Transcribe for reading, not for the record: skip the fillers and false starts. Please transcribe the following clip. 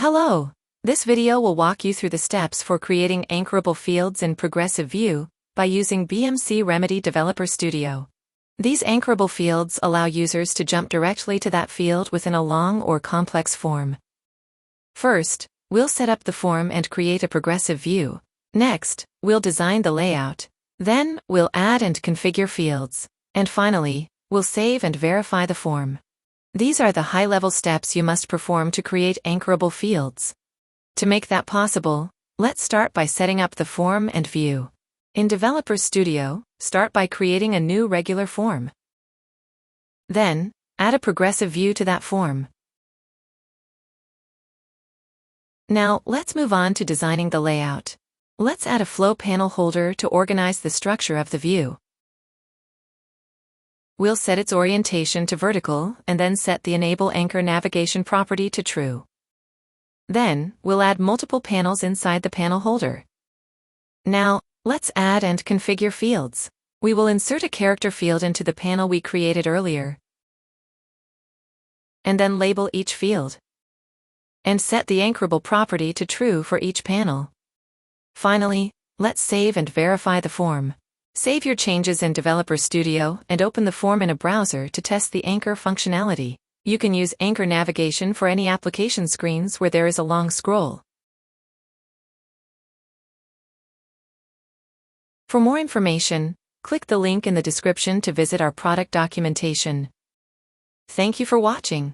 Hello! This video will walk you through the steps for creating anchorable fields in Progressive View by using BMC Remedy Developer Studio. These anchorable fields allow users to jump directly to that field within a long or complex form. First, we'll set up the form and create a progressive view. Next, we'll design the layout. Then, we'll add and configure fields. And finally, we'll save and verify the form. These are the high-level steps you must perform to create anchorable fields. To make that possible, let's start by setting up the form and view. In Developer Studio, start by creating a new regular form. Then, add a progressive view to that form. Now, let's move on to designing the layout. Let's add a flow panel holder to organize the structure of the view. We'll set its orientation to vertical and then set the Enable Anchor Navigation property to true. Then, we'll add multiple panels inside the panel holder. Now, let's add and configure fields. We will insert a character field into the panel we created earlier, and then label each field, and set the anchorable property to true for each panel. Finally, let's save and verify the form. Save your changes in Developer Studio and open the form in a browser to test the anchor functionality. You can use anchor navigation for any application screens where there is a long scroll. For more information, click the link in the description to visit our product documentation. Thank you for watching.